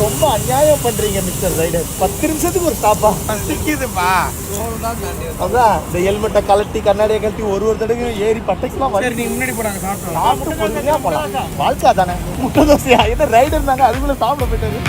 ரொம்ப அநியாயம் பண்றீங்க மிஸ்டர் ரைடர். 10 நிமிஷத்துக்கு ஒரு ஸ்டாப்பா நிக்குதுப்பா. அதான் இந்த ஹெல்மெட்டை கழட்டி கண்ணாடியை கழட்டி ஒரு தடவை ஏறி பட்டைக்குலாம் சரி நீங்க முன்னாடி போனாங்க சாப்பிட்டோம். சாப்பிட்டு பொறுமையா போலாம். வாழ்க்கை தானே. முட்டை தோசையா என்ன ரைடர் நாங்க அதுக்குள்ள சாப்பிட போயிட்டாரு.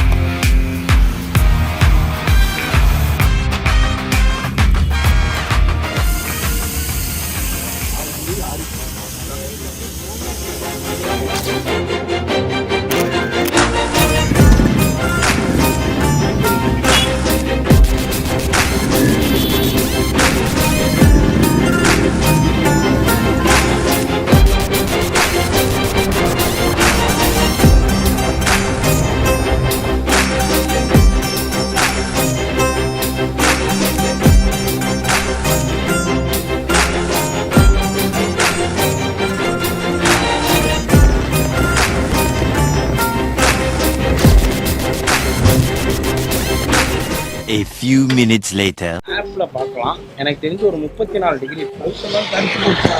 A few minutes later. ஆப்ல பார்க்கலாம். எனக்கு தெரிஞ்சு ஒரு 34 டிகிரி பல்செல்லாம் கருத்து போச்சா.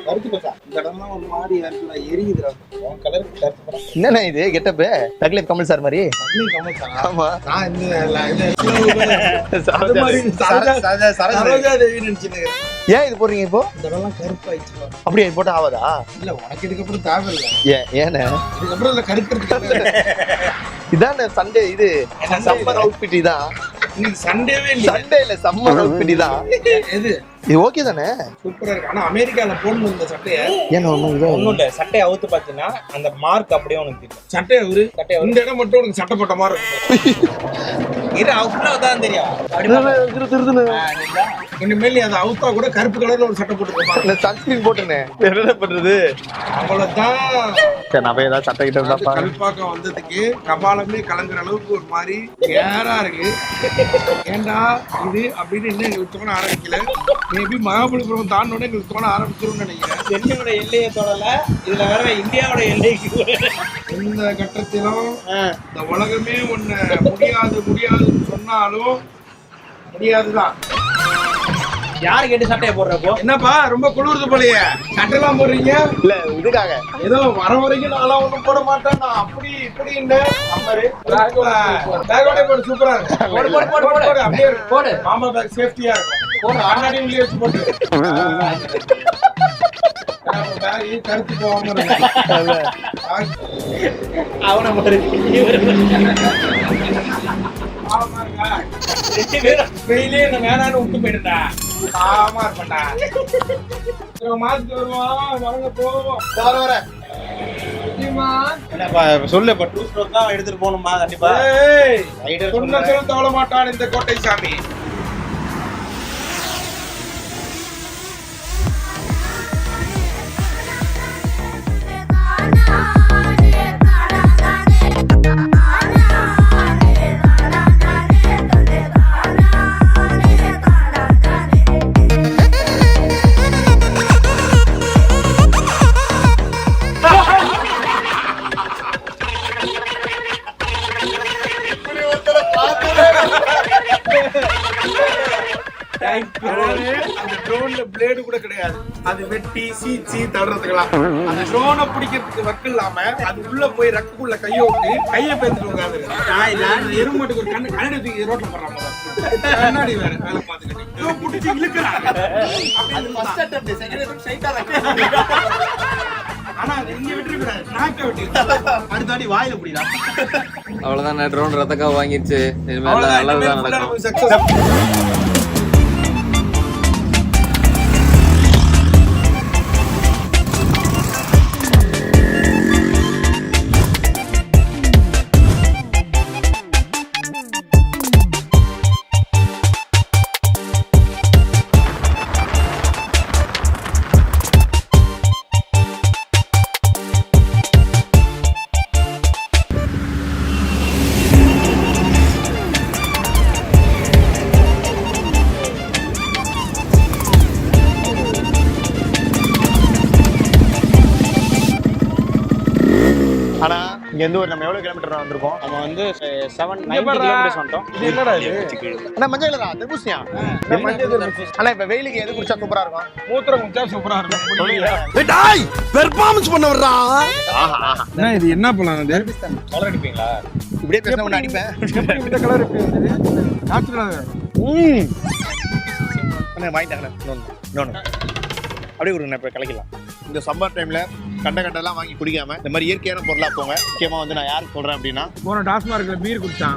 கருத்து போச்சா. இந்த இடம்லாம் ஒரு மாதிரி இருக்குடா, எரியுதுடா. உன் கலருக்கு கருத்து போறா. என்னண்ணா இது கெட்டப்பு? தக்லீஃப் கமல் சார் மாதிரி. தக்லீஃப் கமல் சார். ஆமா. நான் இந்த சரோஜா தேவி நினைச்சிட்டு. ஏன் இது போடுறீங்க இப்போ? இந்த இடம்லாம் கருப்பாயிடுச்சு. அப்படியே இது போட்டு ஆகாதா? இல்ல உனக்கு இதுக்கப்புறம் தேவையில்லை. ஏன்னு இதுக்கப்புறம் இல்ல கருக்கிறதுக்கு. இதான் சண்டே. இது சம்மர் அவுட்ஃபிட். இதான் இன்னைக்கு சண்டேவே இல்ல. சண்டே இல்ல சம்மர் அவுட்ஃபிட். இதான் எது இது ஓகே தானே? சூப்பரா இருக்கு. ஆனா அமெரிக்கால போடணும் இந்த சட்டையை. ஏன்னா ஒண்ணும் இல்ல சட்டையை அவுத்து பாத்தீங்கன்னா அந்த மார்க் அப்படியே உனக்கு தெரியும். சட்டையை இந்த இடம் மட்டும் உனக்கு சட்டை போட்ட மாதிரி இருக்கும். இது அவுட்ல தான் தெரியும். இனிமேல் நீ அதை அவுத்தா கூட கருப்பு கலர்ல ஒரு சட்டை போட்டுருப்பாங்க. சன்ஸ்கிரீன் போட்டுனேன். என்ன பண்றது? அவ்வளவுதான். நம்ம ஏதாவது சட்டை கிட்ட இருந்தா கல்பாக்கம் வந்ததுக்கு கபாலமே கலங்குற அளவுக்கு ஒரு மாதிரி கேரா இருக்கு. ஏண்டா இது அப்படின்னு இன்னும் எங்களுக்கு தோண ஆரம்பிக்கல. மேபி மகாபலிபுரம் தாண்டோட எங்களுக்கு தோண ஆரம்பிச்சிரும்னு நினைக்கிறேன். சென்னையோட எல்லையை தொடல, இதுல வேற இந்தியாவோட எல்லைக்கு எந்த கட்டத்திலும் இந்த உலகமே ஒண்ணு முடியாதுன்னு சொன்னாலும் முடியாதுதான். யாரு கேட்டு சட்டையை போடுறப்போ? என்னப்பா ரொம்ப குளிர்து போலயே சட்டைலாம் போடுறீங்க? இல்ல இதுக்காக ஏதோ வர வரைக்கும் நான்லாம் ஒண்ணும் போட மாட்டேன். நான் அப்படி போடு. சூப்பரா இருக்கு. போடு அப்படியே போடு. மாமா பேக் சேஃப்டியா இருக்கும். போடு ஆனாடி உள்ளே வச்சு போட்டு. கருத்து போகாம அவனை வெயிலே வேணான்னு விட்டு போயிடுடா. ஆமா இருப்பா. மாசத்துக்கு வருவான். வரங்க போவோம். வர சொல்லு இப்ப 2 ஸ்ட்ரோக் தான் எடுத்துட்டு போகணுமா? கண்டிப்பா சொன்ன தவள மாட்டான் இந்த கோட்டை சாமி. அந்த ட்ரோன்ல பிளேடு கூட கிடையாது. அது வெட்டி சீச்சி தடுறதுக்கலாம். அந்த ட்ரோனை பிடிக்கிறதுக்கு வக்கு இல்லாம அது உள்ள போய் ரக்குள்ள கையை விட்டு கையை பேத்துட்டு உட்காந்து எருமாட்டுக்கு ஒரு கண்ணாடி தூக்கி ரோட்ல போடுறாங்க. கண்ணாடி வேற வேலை பார்த்துக்கிட்டு பிடிச்சி இழுக்கிறாங்க. ஆனா அது இங்க விட்டுருக்கூடாது. நாக்க வெட்டி அடுத்தாடி வாயில பிடிக்கலாம். அவ்வளவுதான். ட்ரோன் ரத்தக்கா வாங்கிடுச்சு. இனிமேல் நல்லதுதான் நடக்கும். இங்க இருந்து ஒரு நம்ம எவ்வளவு கிலோமீட்டர் வந்திருக்கோம்? நம்ம வந்து 790 கிலோமீட்டர்ஸ் வந்துட்டோம். இது என்னடா இது? அண்ணா மஞ்சள் கலரா தர்பூசணியா? மஞ்சள் தர்பூசணி. அண்ணா இப்ப வெயிலுக்கு எது குடிச்சா சூப்பரா இருக்கும்? மூத்திரம் குடிச்சா சூப்பரா இருக்கும். டேய் பெர்ஃபார்மன்ஸ் பண்ண வர்றா. ஆஹா என்ன இது என்ன பண்ணலாம் இது? கலர் அடிப்பீங்களா? இப்படியே பேசினா ஒண்ணு அடிப்பேன். இந்த கலர் இருக்கு. நேச்சுரல். அண்ணா வாங்கிட்டாங்க. நோ அப்படியே கொடுங்க இப்ப கலக்கலாம். இந்த சம்மர் டைம்ல கண்டெல்லாம் வாங்கி குடிக்காம இந்த மாதிரி இயற்கையான பொருளா போங்க. முக்கியமா வந்து நான் யாருக்கு சொல்றேன் அப்படின்னா போன டாஸ்மார்க்ல பீர் குடிச்சான்.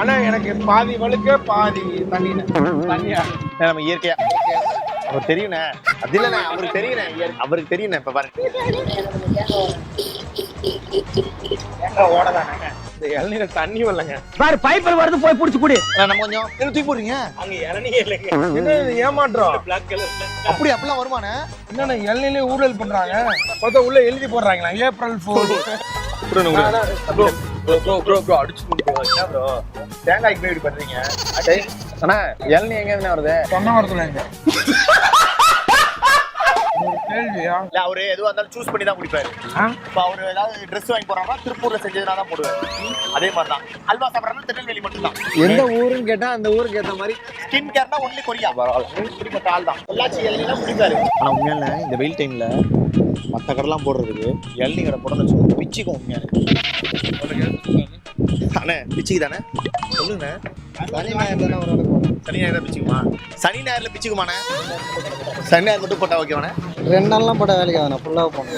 ஆனா எனக்கு பாதி வழுக்க பாதி தண்ணியா நம்ம இயற்கையா அவர் தெரியுண்ணே. அது இல்லண்ணே அவருக்கு தெரியுண்ணே. அவருக்கு தெரியுண்ணே. இப்ப பாருங்க ஓடதானே இந்த இளநீர தண்ணி வரலங்க. பாரு பைப்பர் வருது போய் புடிச்சு குடி. நம்ம கொஞ்சம் தூக்கி போடுறீங்க. அங்க இளநீர் இல்லைங்க. என்ன இது ஏமாற்றம்? பிளாக் கலர்ல. அப்படிலாம் வருமானே? என்னன்னா இளநீர்ல ஊழல் பண்றாங்க. பார்த்தா உள்ள எழுதி போடுறாங்களா ஏப்ரல் 4. ப்ரோ அடிச்சு ப்ரோ தேங்காய்க்கு போய் இப்படி பண்றீங்க. அண்ணா இளநீ எங்க இருந்து வருது? சொன்ன வரத்துல எங்க கேள்வியா? இல்ல அவரு எதுவா இருந்தாலும் சூஸ் பண்ணி தான் குடிப்பாரு. இப்ப அவரு ஏதாவது ட்ரெஸ் வாங்கி போறாருன்னா திருப்பூர்ல செஞ்சதுனா தான் போடுவாரு. அதே மாதிரி தான் அல்வா சாப்பிடறதுனா திருநெல்வேலி மட்டும் தான். எந்த ஊருன்னு கேட்டா அந்த ஊருக்கு ஏத்த மாதிரி ஸ்கின் கேர்னா ஒன்லி கொரியா. பரவாயில்ல இப்படிப்பட்ட ஆள் தான். பொள்ளாச்சி இளநீலாம் குடிப்பாரு. ஆனா உண்மையால இந்த வெயில் டைம்ல மற்ற கடைலாம் போடுறதுக்கு இளநீ கடை போடணும்னு வச்சுக்கோங்க பிச்சுக்கும் உண்மையான. அண்ணே பிச்சுக்கு தானே சொல்லுங்க. சனி ஞாயிறு தானே ஒரு சனி ஞாயிறு தான் பிச்சுக்குமா? சனி ஞாயிறுல பிச்சுக்குமாண்ணே? சனி ஞாயிறு மட்டும் போட்டா ஓகேவாண்ணே? 2 நாள்லாம் போட வேலைக்கு ஆகணும். ஃபுல்லாக போகணும்.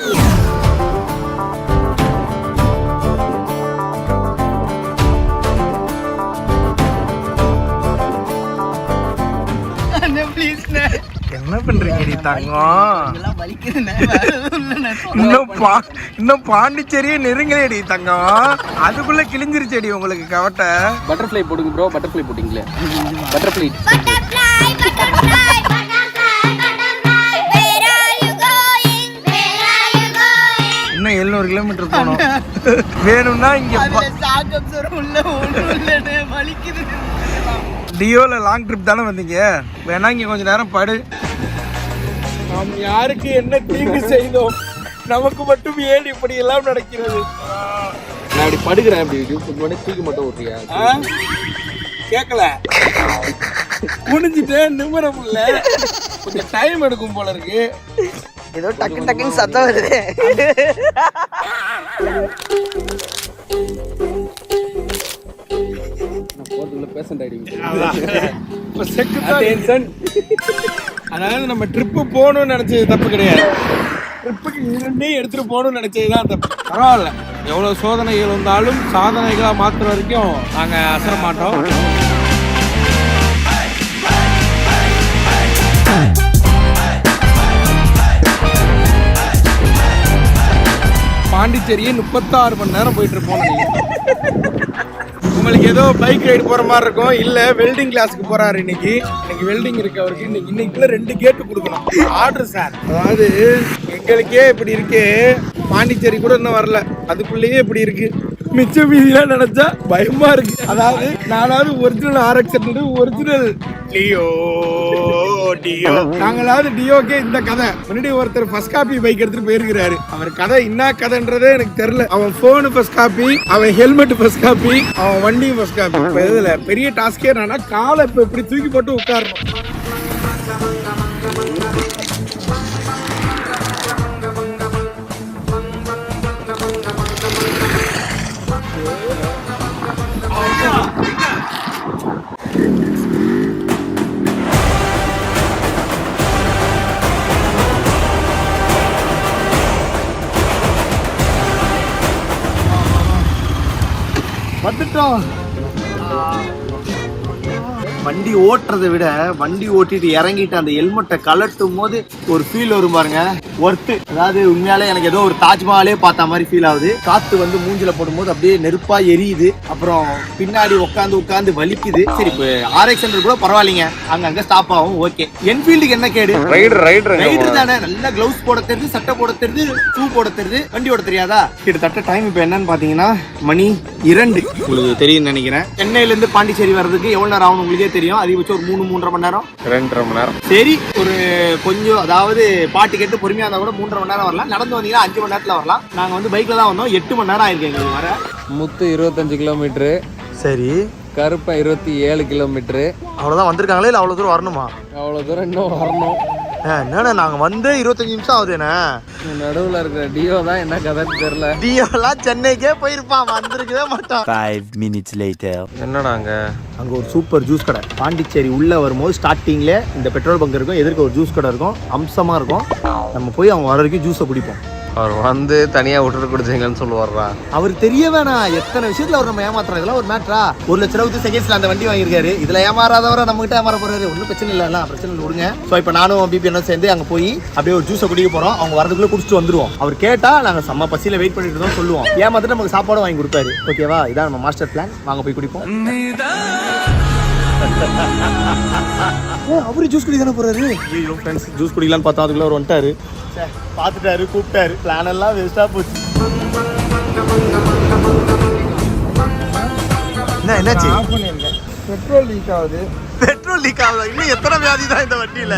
என்ன பண்றீங்க நீ தங்கம்? இன்னும் பாண்டிச்சேரியே நெருங்கலேடி தங்கம். அதுக்குள்ள கிழிஞ்சிருச்சேடி உங்களுக்கு கவட்டை. பட்டர்ஃப்ளை போடுங்க ப்ரோ. பட்டர்ஃப்ளை போட்டீங்களே. பட்டர்ஃப்ளை இன்னும் 700 கிலோமீட்டர் போகணும். வேணும்னா இங்க டியோல லாங் ட்ரிப் தானே வந்தீங்க. வேணா இங்க கொஞ்ச நேரம் படு. நாம் யாருக்கு என்ன தீங்கு செய்தோம்? நமக்கு மட்டும் ஏன் இப்படி எல்லாம் நடக்கிறது? நான் அப்படி படுக்கிறேன். அப்படி தூக்கி மட்டும் ஓட்டுறியா? கேட்கல. குனிஞ்சிட்டு நிமிர முடியல. கொஞ்சம் டைம் எடுக்கும் போல இருக்கு. ஏதோ டக்குன்னு சத்தம் வருது. அதாவது நம்ம ட்ரிப்பு போகணும்னு நினைச்சது தப்பு கிடையாது. ட்ரிப்புக்கு இரண்டே எடுத்துட்டு போகணும்னு நினைச்சதுதான் தப்பு. பரவாயில்ல, எவ்வளவு சோதனைகள் வந்தாலும் சாதனைகளா மாத்துற வரைக்கும் நாங்க அசர மாட்டோம். பாண்டிச்சேரியே 36 மணி நேரம் போயிட்டு இருப்போம். உங்களுக்கு ஏதோ பைக் ரைடு போற மாதிரி இருக்கும். இல்ல வெல்டிங் கிளாஸ்க்கு போறாரு. இன்னைக்கு வெல்டிங் இருக்கு அவருக்கு. இன்னைக்குள்ள 2 கேட்டு கொடுக்கணும். Order sir. அதாவது எங்களுக்கே இப்படி இருக்கு, பாண்டிச்சேரி கூட இன்னும் வரல, அதுக்குள்ளேயே இப்படி இருக்கு. மிச்ச மீதியெல்லாம் நினைச்சா பயமா இருக்கு. அதாவது நானாவது ஒரிஜினல் RX ஒரிஜினல் டியோ, நாங்களாவது டியோக்கே இந்த கதை. முன்னாடி ஒருத்தர் ஃபர்ஸ்ட் காப்பி பைக் எடுத்துட்டு போயிருக்கிறாரு. அவர் கதை என்ன கதைன்றதே எனக்கு தெரியல. அவன் போனு ஃபர்ஸ்ட் காப்பி, அவன் ஹெல்மெட் ஃபர்ஸ்ட் காப்பி, அவன் வண்டி ஃபர்ஸ்ட் காப்பி. இதுல பெரிய டாஸ்கே என்னன்னா காலை இப்ப இப்படி தூக்கி போட்டு உட்காரணும். வந்துட்டோம். வண்டி ஓட்டுறதை விட வண்டி ஓட்டிட்டு இறங்கிட்டு அந்த ஹெல்மெட்டை கலட்டும் போது ஒரு ஃபீல் வரும் பாருங்க, ஒர்த்து. அதாவது உண்மையாலே எனக்கு ஏதோ ஒரு தாஜ்மஹாலே பார்த்த மாதிரி ஃபீல் ஆகுது. காத்து வந்து மூஞ்சில போடும்போது அப்படியே நெருப்பா எரியுது. அப்புறம் பின்னாடி உட்காந்து வலிக்குது. சரி, இப்போ RX கூட பரவாயில்லைங்க, அங்க ஸ்டாப் ஆகும், ஓகே. என்ஃபீல்டுக்கு என்ன கேடு? ரைடர் தானே, நல்லா கிளவுஸ் போட தெரியுது, சட்டை போட தெரியுது, ஷூ போட தெரியுது, வண்டி ஓட தெரியாதா? கிட்டத்தட்ட டைம் இப்போ என்னன்னு பாத்தீங்கன்னா மணி 2. உங்களுக்கு தெரியும் நினைக்கிறேன். சென்னையில இருந்து பாண்டிச்சேரி வர்றதுக்கு எவ்வளவு நேரம் ஆகும் உங்களுக்கே தெரியும். அதிகபட்சம் ஒரு 3-3.5 மணி நேரம், 2.5 மணி நேரம். சரி. ஒரு கொஞ்சம் அதாவது பாட்டு கேட்டு பொறுமையா இருந்தா கூட 3.5 மணி நேரம் வரலாம். நடந்து வந்தீங்கன்னா 5 மணி நேரத்துல வரலாம். நாங்க வந்து பைக்ல தான் வந்தோம். 8 மணி நேரம் ஆயிருக்கு எங்களுக்கு வர. முத்து 25 கிலோமீட்டரு, சரி, கருப்பன் 27 கிலோமீட்டரு. அவ்வளவுதான் வந்திருக்காங்களே, இல்ல அவ்வளவு தூரம் வரணுமா? அவ்வளோ தூரம் இன்னும் வரணும். என்னண்ணா நாங்க வந்து 25 நிமிஷம் ஆகுதுண்ணே. நடுவில் இருக்கிற டியோ தான் என்ன கதைன்னு தெரியல. டியோலாம் சென்னைக்கே போயிருப்பான், வந்திருக்கவே மாட்டான். 5 minutes later. என்னடா அங்க ஒரு சூப்பர் ஜூஸ் கடை, பாண்டிச்சேரி உள்ள வரும்போது ஸ்டார்டிங்ல இந்த பெட்ரோல் பங்க் இருக்கும், எதிர்க்க ஒரு ஜூஸ் கடை இருக்கும், அம்சமா இருக்கும். நம்ம போய் அவங்க வர வரைக்கும் ஜூஸை குடிப்போம். அவர் வந்து தனியாக விட்டுட்டு கொடுத்தீங்கன்னு சொல்லுவார்றா. அவர் தெரிய வேணாம், எத்தனை விஷயத்துல அவர் நம்ம ஏமாத்துறோம். இதெல்லாம் ஒரு மேட்ரா? 1 லட்ச ரூபாய்க்கு செகண்ட்ஸ்ல அந்த வண்டி வாங்கியிருக்காரு. இதுல ஏமாறாதவரை நம்ம கிட்ட ஏமாற போறாரு. ஒன்றும் பிரச்சனை இல்லை, பிரச்சனை இல்லை, விடுங்க. ஸோ இப்போ நானும் பிபி என்ன சேர்ந்து அங்கே போய் அப்படியே ஒரு ஜூஸை குடிக்க போறோம். அவங்க வரதுக்குள்ள குடிச்சிட்டு வந்துருவோம். அவர் கேட்டா நாங்க செம்ம பசியில வெயிட் பண்ணிட்டு தான் சொல்லுவோம். ஏமாத்திட்டு நமக்கு சாப்பாடு வாங்கி கொடுப்பாரு. ஓகேவா? இதான் நம்ம மாஸ்டர் பிளான். வாங்க போய் குடிப்போம். அவரு ஜூஸ் குடி தானே போறாரு. ஐயோ ஃப்ரெண்ட்ஸ், ஜூஸ் குடிக்கலான்னு பார்த்தா அதுக்குள்ள அவர் வந்துட்டாரு. பார்த்துட்டாரு, கூப்பிட்டாரு. பிளான் எல்லாம் வேஸ்டா போச்சு. என்னாச்சு? பெட்ரோல் லீக் ஆகுது. பெட்ரோல் லீக் ஆகுதா? இன்னும் எத்தனை வியாதி தான் இந்த வண்டியில?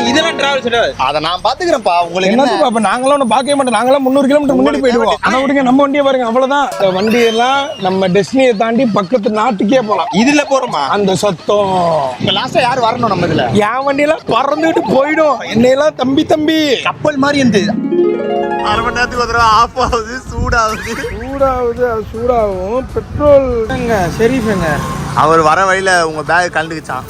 இதெல்லாம் டிராவல் செட் அதை நான் பாத்துக்கிறேன்ப்பா. உங்களுக்கு என்னப்பா அப்ப நாங்களாம் ஒன்றும் பார்க்கவே மாட்டோம். நாங்களாம் 300 கிலோமீட்டர் முன்னாடி போயிடுவோம். அதை விடுங்க, நம்ம வண்டியை பாருங்க, அவ்வளவுதான். இந்த வண்டியெல்லாம் நம்ம டெஸ்டினியை தாண்டி பக்கத்து நாட்டுக்கே போலாம். இதுல போறோமா? அந்த சத்தம் இப்ப லாஸ்டா யார் வரணும் நம்ம இதுல? என் வண்டியெல்லாம் பறந்துட்டு போயிடும். என்னையெல்லாம் தம்பி தம்பி கப்பல் மாதிரி இருந்து 1/2 மணி நேரத்துக்கு ஒரு தடவை ஆஃப் ஆகுது, சூடாகுது. சூடாகுது, அது சூடாகும். பெட்ரோல் சரிங்க. அவர் வர வழியில உங்க பேக் கலந்துக்குச்சான்,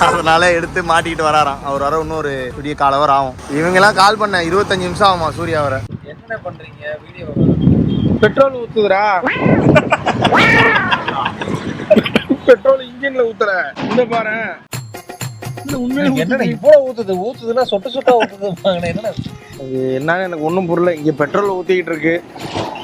அதனால எடுத்து மாட்டிக்கிட்டு வராராம். அவர் வர இன்னும் ஒரு விடிய காலவர் ஆகும். இவங்க எல்லாம் கால் பண்ண 25 நிமிஷம் ஆகுமா சூர்யா வர. என்ன பண்றீங்க? வீடியோ பெட்ரோல் ஊத்துதுரா. பெட்ரோல் இன்ஜின்ல ஊத்துற. இந்த பாரு, என்ன இவ்வளவு ஊத்துதுன்னா சொட்ட சொட்டா ஊத்துது. என்ன அது என்னன்னு எனக்கு ஒன்றும் புரியல. இங்க பெட்ரோல் ஊத்திக்கிட்டு இருக்கு.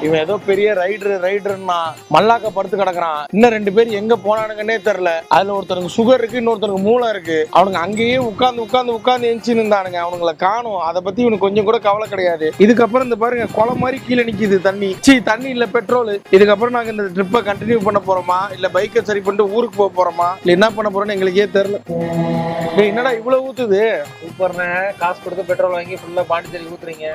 இவன் ஏதோ பெரிய ரைடர்னா மல்லாக்க படுத்து கிடக்குறான். இன்னும் 2 பேர் எங்க போனானுங்கன்னே தெரியல. அதுல ஒருத்தருக்கு சுகர் இருக்கு, இன்னொருத்தருக்கு மூளை இருக்கு. அவனுங்க அங்கேயே உட்கார்ந்து எஞ்சி நின்றானுங்க. அவனுங்களை காணும். அதை பத்தி இவனுக்கு கொஞ்சம் கூட கவலை கிடையாது. இதுக்கப்புறம் இந்த பாருங்க, கொலை மாதிரி கீழே நிக்குது தண்ணி. தண்ணி இல்ல, பெட்ரோல். இதுக்கப்புறம் நாங்க இந்த ட்ரிப்பை கண்டினியூ பண்ண போறோமா, இல்ல பைக்கை சரி பண்ணிட்டு ஊருக்கு போக போறோமா, இல்ல என்ன பண்ண போறோம்னு எங்களுக்கே தெரியல. என்னடா இவ்வளவு ஊத்துது? சூப்பர்ண்ணே, காசு கொடுத்து பெட்ரோல் வாங்கி ஃபுல்லா பாண்டிச்சேரி ஊத்துறீங்க.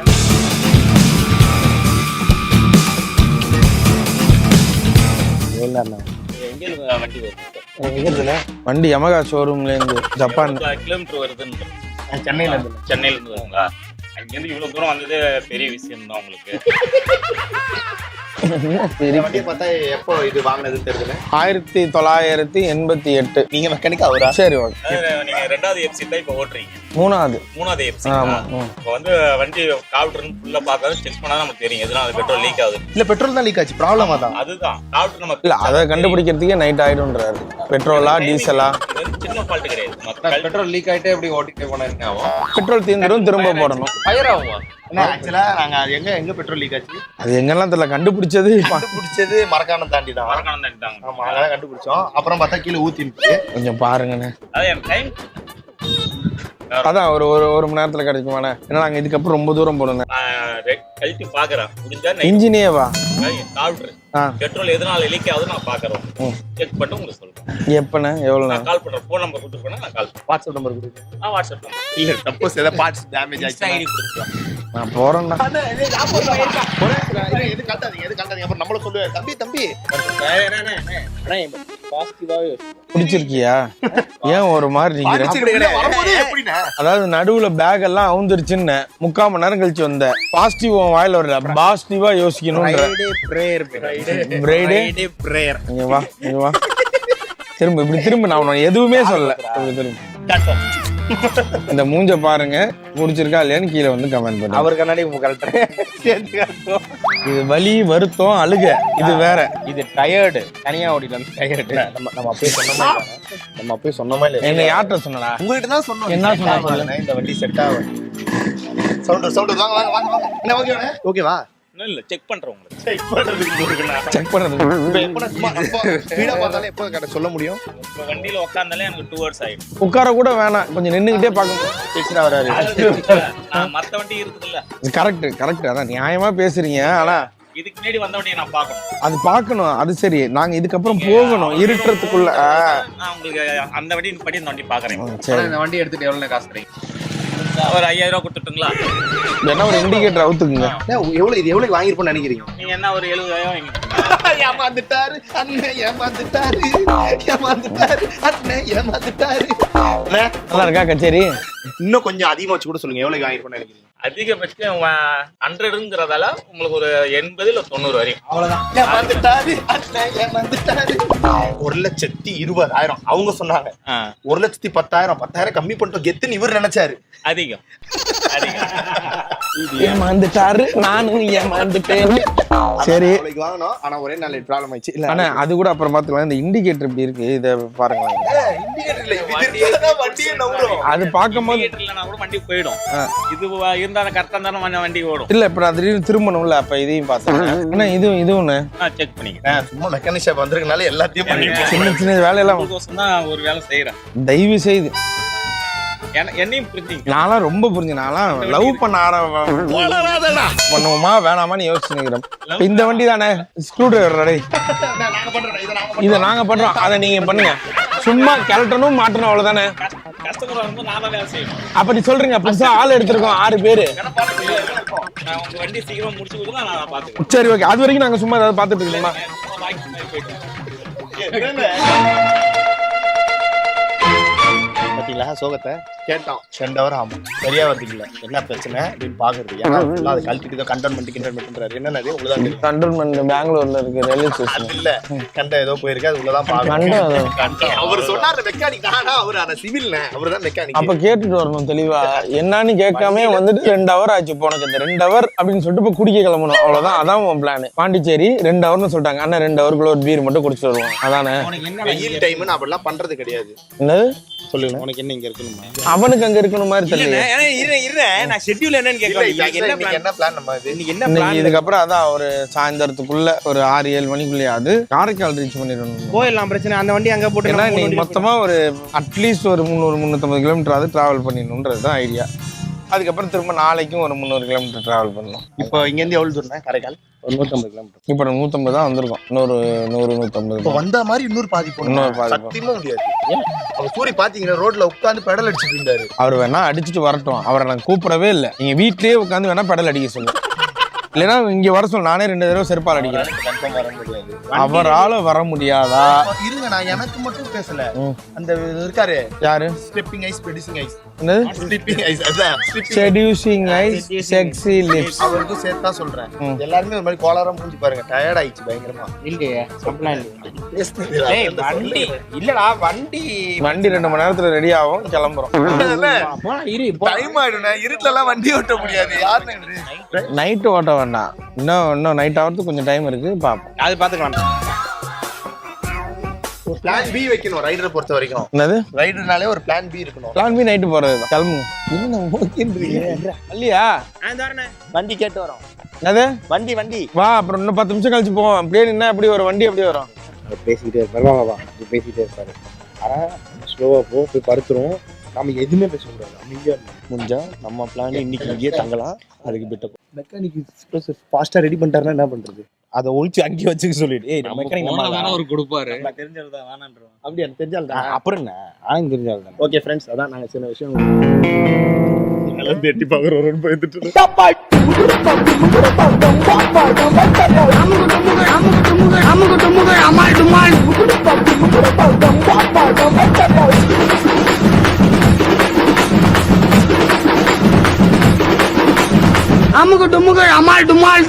வண்டி யமகா ஷோரூம்ல இருந்து ஜப்பான் கிலோமீட்டர் வருதுன்னு சென்னையில இருந்து வருங்களா? அங்கிருந்து இவ்வளவு தூரம் வந்தது பெரிய விஷயம் தான் உங்களுக்கு. வண்டியை பார்த்தா எப்போ இது வாங்கினதுன்னு தெரியல. 1988. நீங்க மெக்கானிக் அவரா? சரி, ஓகே. நீங்க 2வது எஃப்சி தான் இப்ப ஓட்டுறீங்க. 3வது எஃப்சி. இப்போ வந்து வண்டி காவுட்டர்னு ஃபுல்லா பார்க்காத செக் பண்ணா நமக்கு தெரியும் எதுனா அது பெட்ரோல் லீக் ஆகுது. இல்ல பெட்ரோல் தான் லீக் ஆச்சு, ப்ராப்ளமா தான். அதுதான் காவுட்டர் நம்ம இல்ல, அதை கண்டுபிடிக்கிறதுக்கே நைட் ஆயிடும்ன்றாரு. பெட்ரோலா டீசலா? சின்ன ஃபால்ட் கிடையாது. பெட்ரோல் லீக் ஆயிட்டே எப்படி ஓட்டிட்டு போனாருங்க. பெட்ரோல் தீர்ந்துடும், திரும்ப போடணும். ஃபயர் ஆகுமா? ஆக்சுவலா நாங்க எங்க பெட்ரோல் லீக் ஆச்சு அது எங்கெல்லாம் தெரியல. கண்டுபிடிச்சது மரக்காணம் தாண்டி தான். மரக்காணம் தாண்டிட்டாங்க. ஆமா, அதான் கண்டுபிடிச்சோம். அப்புறம் பார்த்தா கீழே ஊத்திட்டு. கொஞ்சம் பாருங்கண்ணே. அது என் டைம் அதான் ஒரு மணி நேரத்துல கிடைக்குமாண்ணே? ஏன்னா நாங்க இதுக்கப்புறம் ரொம்ப தூரம் போடணும். கழட்டி பாக்குறேன். முடிஞ்சா இன்ஜினியே வா காவுட்டர் பெட்ரோல் எதனால லீக் ஆகுது நான் பாக்குறேன். செக் பண்ணிட்டு உங்களுக்கு சொல்றேன். எப்பண்ணே? எவ்வளவு நான் கால் பண்றேன். ஃபோன் நம்பர் கொடுத்துருக்கேன். நான் கால் பண்றேன். வாட்ஸ்அப் நம்பர் கொடுங்க. வாட்ஸ்அப் நம்பர் இல்ல சப்போஸ் ஏதாவது பார்ட்ஸ் டேமேஜ் ஆயிடுச்சு ஐடி கொடுத்துக்கலாம். நான் போறேன்டா. எது காட்டாதீங்க அப்புறம் நம்மள சொல்லுவாரு, தம்பி பாசிட்டிவாவே பிடிச்சிருக்கியா? ஏன் ஒரு மாதிரி நிக்கிற? அதாவது நடுவுல பேக் எல்லாம் அவுந்துருச்சுன்னு 3/4 மணி நேரம் கழிச்சு வந்த பாசிட்டிவ் வாயில வரல. பாசிட்டிவா யோசிக்கணும்ன்ற பிரேயர். இங்க வா திரும்ப நான் உன்னை எதுவுமே சொல்லல. திரும்ப இந்த மூஞ்ச பாருங்க, முடிச்சிருக்கா இல்லையான்னு கீழே வந்து கமெண்ட் பண்ணுங்க. அவர் கண்ணாடி இது வலி, வருத்தம், அழுக. இது வேற. இது டயர்டு. தனியா ஓடிடலாம். டயர்டு. நம்ம அப்பயே சொன்னோமா இல்ல? என்ன யார்கிட்ட சொன்னடா? உங்ககிட்ட தான் சொன்னோம். என்ன சொன்னாங்க? இந்த வண்டி செட் ஆகும். சவுண்ட் வாங்க. என்ன ஓகேவா? இல்ல செக் பண்றேன் உங்களுக்கு. செக் பண்றது ஸ்பீடா பார்த்தாலே எப்போ சொல்ல முடியும்? இப்போ வண்டியில உட்கார்ந்தாலே எனக்கு 2 hours ஆயிடும். உட்கார கூட வேணாம், கொஞ்சம் நின்னுகிட்டே பார்க்கணும். பேசினா வராரு. மத்த வண்டி இருக்குதுல்ல. கரெக்ட். அதான் நியாயமா பேசுறீங்க. ஆனா இதுக்கு முன்னாடி வந்த வண்டியை நான் பார்க்கணும். அது பார்க்கணும், அது சரி. நாங்க இதுக்கப்புறம் போகணும் இருட்டுறதுக்குள்ள. நான் உங்களுக்கு அந்த வண்டி படி இந்த வண்டி பாக்குறேன். சரி, இந்த வண்டி எடுத்துட்டு எவ்வளவு காசு தரீங்க? ஒரு 5000 ரூபா கொடுத்துட்டுங்களா? என்ன ஒரு இண்டிகேட்டர் அவுத்துக்குங்க. எவ்வளவு இது எவ்வளவு வாங்கிருப்போம்னு நினைக்கிறீங்க? நீங்க என்ன ஒரு 70000 வாங்கி ஏமாந்துட்டாரு அண்ணன், ஏமாந்துட்டாரு அண்ணன், ஏமாந்துட்டாரு. நல்லா இருக்கா கச்சேரி? இன்னும் கொஞ்சம் அதிகமா வச்சு கூட சொல்லுங்க, எவ்வளவு வாங்கிருப்போம்னு நினைக்கிறீங்க? அதிகபட்சம் 100ங்கிறதால உங்களுக்கு ஒரு 80 இல்ல 90 வரையும். அவ்வளவுதான். ஏமாந்துட்டாரு அண்ணன், ஏமாந்துட்டாரு. 1,20,000 அவங்க சொன்னாங்க. 1,10,000 10,000 கம்மி பண்ணிட்டோம் கெத்துன்னு இவர் நினைச்சாரு. அதிகம் அதிகம். ஏமாந்துட்டாரு, நானும் ஏமாந்துட்டேன். சரி வாங்கணும், ஆனா ஒரே நாள் ப்ராப்ளம் ஆயிடுச்சு. இல்ல அண்ணா அது கூட அப்புறம் பாத்துக்கலாம். இந்த இண்டிகேட்டர் இப்படி இருக்கு, இத பாருங்களேன். வண்டியே நவுறோம். அது பார்க்கும்போது இல்லனா கூட வண்டி போயிடும். இது இருந்தா கரெக்டா இருந்தா வண்டி ஓடும். இல்ல இப்ப அது திரும்பணும்ல, அப்ப இதையும் பார்த்தேன். ஆனா இதுவும் செக் பண்ணிக்கிறேன். சும்மா மெக்கானிக் ஷாப் வந்திருக்கனால எல்லாத்தையும் பண்ணிட்டு சின்ன சின்ன வேலையெல்லாம் உங்களுக்கோசம் தான் ஒரு வேலை செய்யறேன். தயவு செய்து என்னையும் புரிஞ்சுங்க. நான்லாம் ரொம்ப புரிஞ்சு, நான்லாம் லவ் பண்ண பண்ணுவோமா வேணாமான்னு யோசிச்சு நிக்கிறேன். இப்ப இந்த வண்டி தானே ஸ்க்ரூ டிரைவர், இதை நாங்க பண்றோம், அதை நீங்க பண்ணுங்க. சும்மா கிளட்டணும் மாட்டணும் அவ்வளவுதானே. கஸ்டமர் வந்து நான் தான் வேலை செய்யணும். அப்படி சொல்றீங்க? புதுசா ஆள் எடுத்திருக்கோம் 6 பேரு. நான் உங்க வண்டி சீக்கிரம் முடிச்சு கொடுத்தா நான் பாத்துக்கிறேன். சரி ஓகே, அது வரைக்கும் நாங்க சும்மா ஏதாவது பாத்துட்டு இருக்கோமா? பாத்தீங்களா சோகத்தை கேட்டோம். 2 hour ஆகும், சரியா வருதுங்களா என்ன பிரச்சனை அப்படின்னு பாக்குறது. ஏன்னா அதை கழட்டிட்டு கண்டோன்மெண்ட்ன்றாரு. என்னது உள்ளதான் தெரியும். கண்டோன்மெண்ட் பெங்களூர்ல இருக்கு ரயில்வே ஸ்டேஷன். இல்ல கண்ட ஏதோ போயிருக்கு, அது உள்ளதான் பாக்கணும். அவர் சொன்னாரு மெக்கானிக் தானா, அவரு ஆனா சிவில்ல அவரு தான் மெக்கானிக். அப்ப கேட்டுட்டு வரணும் தெளிவா. என்னன்னு கேட்காம வந்துட்டு 2 hour ஆச்சு போனக்கு. இந்த 2 hour அப்படின்னு சொல்லிட்டு இப்ப குடிக்க கிளம்பணும், அவ்வளவுதான். அதான் உன் பிளான். பாண்டிச்சேரி 2 hourன்னு சொல்லிட்டாங்க. அண்ணா 2 hourக்குள்ள ஒரு பீர் மட்டும் குடிச்சிட்டு வருவோம், அதானே? வெயில் டைம்னு அப்படிலாம் பண்றது கிடையாது. என்னது சொல்லுங்க, உனக்கு என்ன இங்க இருக்கணுமா? அவனுக்கு அங்க இருக்கணும் மாதிரி தெரியல. நான் ஷெட்யூல் என்னன்னு கேட்கறேன். என்ன பிளான் நம்ம இது? இன்னைக்கு என்ன பிளான்? இதுக்கப்புறம் அதான் ஒரு சாயந்தரத்துக்குள்ள ஒரு 6-7 மணிக்குள்ளேயாவது காரைக்கால் ரீச் பண்ணிடணும். போயிடலாம், பிரச்சனை. அந்த வண்டி அங்க போட்டு ஏன்னா இன்னைக்கு மொத்தமா ஒரு அட்லீஸ்ட் ஒரு 300-350 கிலோமீட்டராவது டிராவல் பண்ணிடணுன்றது தான் ஐடியா. அதுக்கப்புறம் திரும்ப நாளைக்கும் ஒரு 300 கிலோமீட்டர் டிராவல் பண்ணணும். இப்போ இங்க இருந்து எவ்வளவு தூரம் காரைக்கால்? ஒரு 150 கிலோமீட்டர். இப்போ 150 தான் வந்திருக்கோம். இன்னொரு 100-150. இப்போ வந்த மாதிரி இன்னொரு பாதி போகணும். இன்னொரு பாதி சத்தியமா முடியாது. அவர் சூரி பாத்தீங்கன்னா ரோட்ல உட்காந்து பெடல் அடிச்சுட்டு இருந்தாரு. அவர் வேணா அடிச்சுட்டு வரட்டும், அவரை நான் கூப்பிடவே இல்லை. நீங்க வீட்லயே உட்காந்து வேணா பெடல் அடிக்க சொல்லு, இல்லைன்னா இங்க வர சொல்லு. நானே 2 தடவை செருப்பால் அடிக்கிறேன். கன்ஃபார்ம் வர முடியாது. அவரால வர முடியாதா? இருங்க, நான் எனக்கு மட்டும் பேசல. அந்த இருக்காரு யாரு? Sleeping eyes, producing eyes. என்னது? ஸ்லிப்பிங் ஐஸ், அதான் செடியூசிங் ஐஸ், செக்ஸி லிப்ஸ். அவருக்கும் சேர்த்து தான் சொல்றேன். எல்லாருமே ஒரு மாதிரி கோளாரம் மூஞ்சி பாருங்க, டயர்ட் ஆயிடுச்சு பயங்கரமா. இல்லையே அப்படிலாம் இல்ல. ஏய் வண்டி இல்லடா, வண்டி 2 மணி நேரத்துல ரெடி ஆகும், கிளம்புறோம். போடா இரு. டைம் ஆயிடும். இருட்டுல எல்லாம் வண்டி ஓட்ட முடியாது. யாருன்னு நைட்டு ஓட்ட வேண்டாம், இன்னும் நைட் ஆகிறதுக்கு கொஞ்சம் டைம் இருக்கு, பாப்போம். அது பாத்துக்கலாம். பிளான் பி வைக்கணும் ரைடரை பொறுத்த வரைக்கும். என்னது? ரைடர்னாலே ஒரு பிளான் பி இருக்கணும். பிளான் பி நைட்டு போறது தான். கிளம்புங்க. இல்லையா? வண்டி கேட்டு வரோம். என்னது? வண்டி வா, அப்புறம் இன்னும் 10 நிமிஷம் கழிச்சு போவோம். அப்படியே நின்னா எப்படி ஒரு வண்டி அப்படியே வரும். பேசிக்கிட்டே இருப்பாரு. வா பேசிக்கிட்டே இருப்பாரு. ஆனா ஸ்லோவா போய் படுத்துரும். நம்ம எதுவுமே பேச முடியாது, அமைதியா முடிஞ்சா நம்ம பிளான் இன்னைக்கு இங்கேயே தங்கலாம். அதுக்கு பெட்ட மெக்கானிக் ஃபாஸ்டா ரெடி பண்ணிட்டாருன்னா என்ன பண்றது? அதை ஒழிச்சு அங்கேயே வச்சுக்க சொல்லிட்டு, ஏய் நம்ம மெக்கானிக் நம்ம ஒரு கொடுப்பாரு. தெரிஞ்சது தான் வேணான்றோம். அப்படி எனக்கு தெரிஞ்சால் தான். அப்புறம் என்ன ஆனா தெரிஞ்சால் தான். ஓகே ஃப்ரெண்ட்ஸ், அதான் நாங்க சில விஷயம் எட்டி பார்க்குறோம் போயிட்டு. அமுகு டுமுகு அமால் டுமால்.